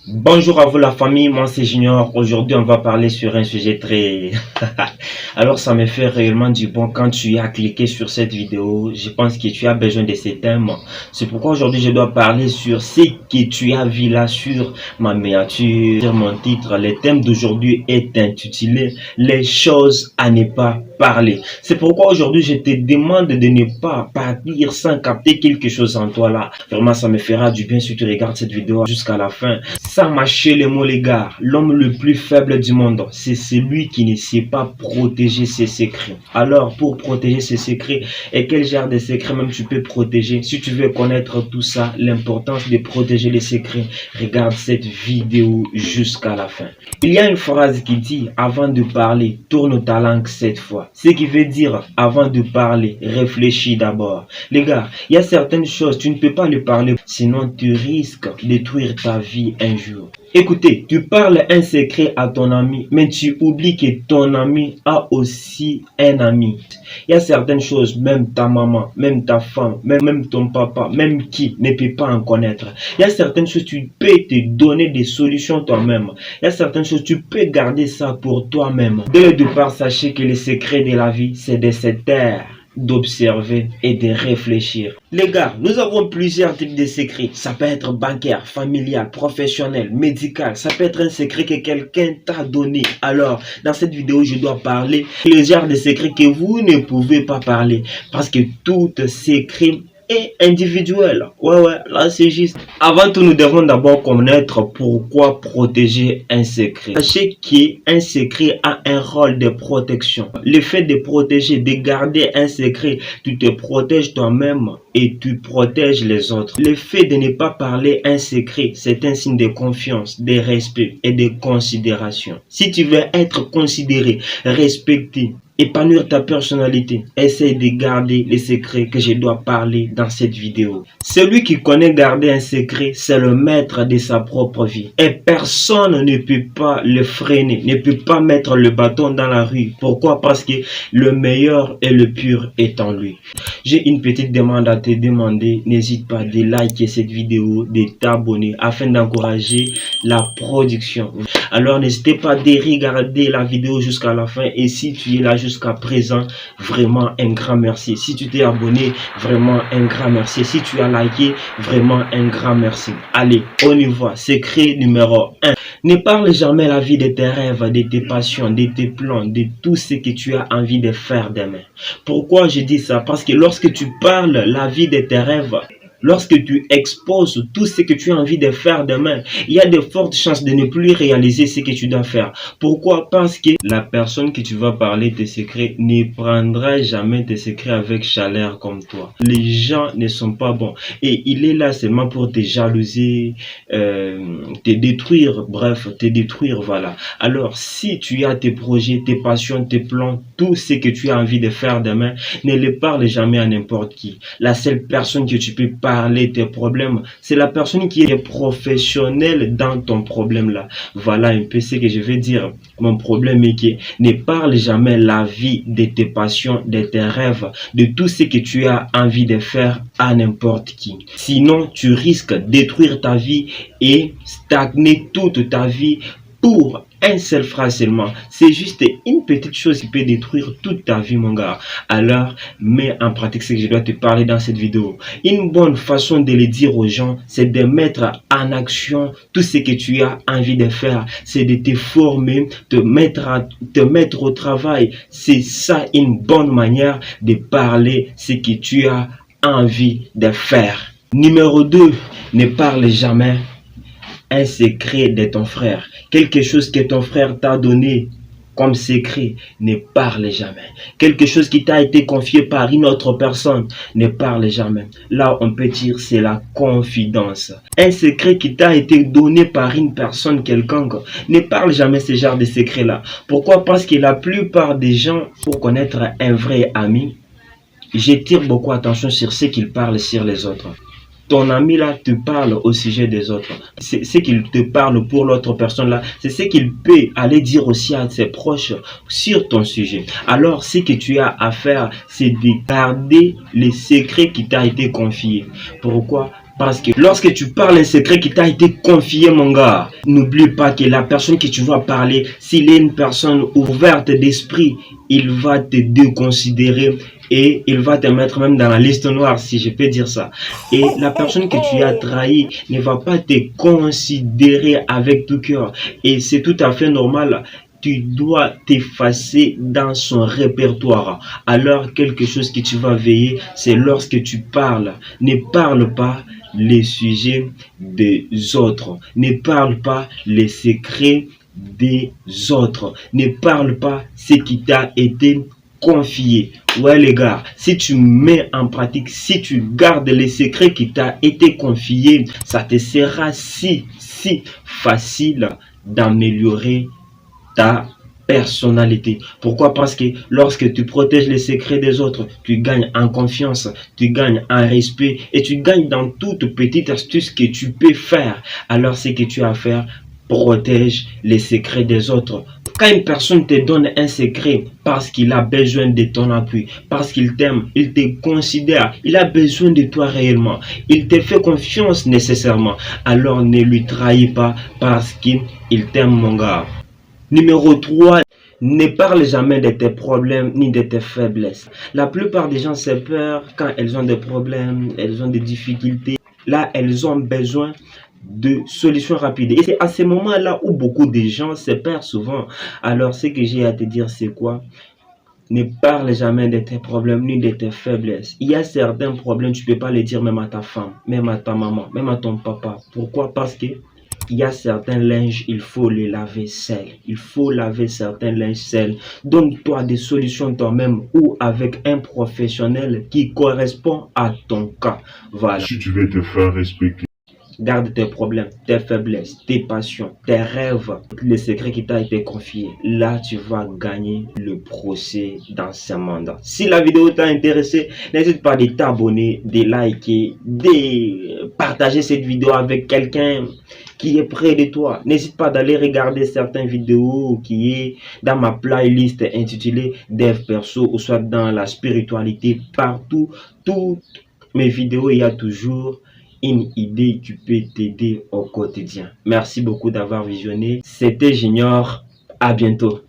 Bonjour à vous la famille, moi c'est Junior. Aujourd'hui on va parler sur un sujet très... Alors ça me fait réellement du bon quand tu as cliqué sur cette vidéo. Je pense que tu as besoin de ces thèmes. C'est pourquoi aujourd'hui je dois parler sur ce que tu as vu là sur ma miniature, sur mon titre. Le thème d'aujourd'hui est intitulé les choses à ne pas parler. C'est pourquoi aujourd'hui je te demande de ne pas partir sans capter quelque chose en toi là. Vraiment ça me fera du bien si tu regardes cette vidéo jusqu'à la fin. Sans mâcher les mots les gars, l'homme le plus faible du monde, c'est celui qui ne sait pas protéger ses secrets. Alors pour protéger ses secrets, et quel genre de secrets même tu peux protéger? Si tu veux connaître tout ça, l'importance de protéger les secrets, regarde cette vidéo jusqu'à la fin. Il y a une phrase qui dit avant de parler, tourne ta langue 7 fois. Ce qui veut dire avant de parler, réfléchis d'abord. Les gars, il y a certaines choses, tu ne peux pas les parler, sinon tu risques de détruire ta vie un jour. Écoutez, tu parles un secret à ton ami, mais tu oublies que ton ami a aussi un ami. Il y a certaines choses, même ta maman, même ta femme, même ton papa, même qui ne peut pas en connaître. Il y a certaines choses, tu peux te donner des solutions toi-même. Il y a certaines choses, tu peux garder ça pour toi-même. Dès le départ, sachez que le secret de la vie, c'est de se taire, d'observer et de réfléchir. Les gars, nous avons plusieurs types de secrets. Ça peut être bancaire, familial, professionnel, médical. Ça peut être un secret que quelqu'un t'a donné. Alors, dans cette vidéo, je dois parler le genre de secret que vous ne pouvez pas parler. Parce que tout secret est individuel. Ouais, là c'est juste. Avant tout, nous devons d'abord connaître pourquoi protéger un secret. Sachez qu'un secret a un rôle de protection. Le fait de protéger, de garder un secret, tu te protèges toi-même et tu protèges les autres. Le fait de ne pas parler un secret, c'est un signe de confiance, de respect et de considération. Si tu veux être considéré, respecté, épanouir ta personnalité, essaye de garder les secrets que je dois parler dans cette vidéo. Celui qui connaît garder un secret, c'est le maître de sa propre vie. Et personne ne peut pas le freiner, ne peut pas mettre le bâton dans la rue. Pourquoi? Parce que le meilleur et le pur est en lui. J'ai une petite demande à te demander. N'hésite pas de liker cette vidéo, de t'abonner afin d'encourager la production. Alors n'hésitez pas de regarder la vidéo jusqu'à la fin. Et si tu es là jusqu'à présent, vraiment un grand merci. Si tu t'es abonné, vraiment un grand merci. Si tu as liké, vraiment un grand merci. Allez, on y va. Secret numéro 1. Ne parle jamais la vie de tes rêves, de tes passions, de tes plans, de tout ce que tu as envie de faire demain. Pourquoi je dis ça? Parce que lorsque tu parles la vie de tes rêves, lorsque tu exposes tout ce que tu as envie de faire demain, il y a de fortes chances de ne plus réaliser ce que tu dois faire. Pourquoi? Parce que la personne que tu vas parler tes secrets ne prendra jamais tes secrets avec chaleur comme toi. Les gens ne sont pas bons et il est là seulement pour te jalouser, te détruire, bref, te détruire, voilà. Alors, si tu as tes projets, tes passions, tes plans, tout ce que tu as envie de faire demain, ne les parle jamais à n'importe qui. La seule personne que tu peux parler tes problèmes, c'est la personne qui est professionnelle dans ton problème là. Voilà un peu ce que je vais dire. Mon problème est que ne parle jamais la vie de tes passions, de tes rêves, de tout ce que tu as envie de faire à n'importe qui. Sinon, tu risques de détruire ta vie et stagner toute ta vie pour une seule phrase seulement. C'est juste une petite chose qui peut détruire toute ta vie, mon gars. Alors, mets en pratique ce que je dois te parler dans cette vidéo. Une bonne façon de le dire aux gens, c'est de mettre en action tout ce que tu as envie de faire. C'est de te former, te mettre au travail. C'est ça une bonne manière de parler ce que tu as envie de faire. Numéro 2, ne parle jamais un secret de ton frère. Quelque chose que ton frère t'a donné comme secret, ne parle jamais. Quelque chose qui t'a été confié par une autre personne, ne parle jamais. Là, on peut dire c'est la confidence. Un secret qui t'a été donné par une personne quelconque, ne parle jamais ce genre de secret-là. Pourquoi? Parce que la plupart des gens, pour connaître un vrai ami, je tire beaucoup attention sur ce qu'ils parlent sur les autres. Ton ami là te parle au sujet des autres. C'est ce qu'il te parle pour l'autre personne là. C'est ce qu'il peut aller dire aussi à ses proches sur ton sujet. Alors, ce que tu as à faire, c'est de garder les secrets qui t'a été confié. Pourquoi? Parce que lorsque tu parles un secret qui t'a été confié, mon gars, n'oublie pas que la personne que tu vas parler, s'il est une personne ouverte d'esprit, il va te déconsidérer et il va te mettre même dans la liste noire, si je peux dire ça. Et la personne que tu as trahi ne va pas te considérer avec tout cœur. Et c'est tout à fait normal. Tu dois t'effacer dans son répertoire. Alors, quelque chose que tu vas veiller, c'est lorsque tu parles. Ne parle pas les sujets des autres. Ne parle pas les secrets des autres. Ne parle pas ce qui t'a été confié. Ouais les gars, si tu mets en pratique, si tu gardes les secrets qui t'a été confiés, ça te sera si facile d'améliorer ta personnalité. Pourquoi? Parce que lorsque tu protèges les secrets des autres, tu gagnes en confiance, tu gagnes en respect et tu gagnes dans toute petite astuce que tu peux faire. Alors ce que tu as à faire, protège les secrets des autres. Quand une personne te donne un secret parce qu'il a besoin de ton appui, parce qu'il t'aime, il te considère, il a besoin de toi réellement, il te fait confiance nécessairement, alors ne lui trahis pas parce qu'il t'aime, mon gars. Numéro 3, ne parle jamais de tes problèmes ni de tes faiblesses. La plupart des gens se peur quand elles ont des problèmes, elles ont des difficultés. Là, elles ont besoin de solutions rapides. Et c'est à ces moments-là où beaucoup de gens se perdent souvent. Alors, ce que j'ai à te dire, c'est quoi? Ne parle jamais de tes problèmes ni de tes faiblesses. Il y a certains problèmes, tu ne peux pas les dire même à ta femme, même à ta maman, même à ton papa. Pourquoi? Parce que il y a certains linges, il faut les laver seul. Il faut laver certains linges seul. Donne-toi des solutions toi-même ou avec un professionnel qui correspond à ton cas. Voilà. Si tu veux te faire respecter. Garde tes problèmes, tes faiblesses, tes passions, tes rêves, les secrets qui t'ont été confiés. Là, tu vas gagner le procès dans ce mandat. Si la vidéo t'a intéressé, n'hésite pas de t'abonner, de liker, de partager cette vidéo avec quelqu'un qui est près de toi. N'hésite pas d'aller regarder certaines vidéos qui est dans ma playlist intitulée Dev Perso ou soit dans la spiritualité. Partout, toutes mes vidéos, il y a toujours une idée qui peut t'aider au quotidien. Merci beaucoup d'avoir visionné. C'était Junior. À bientôt.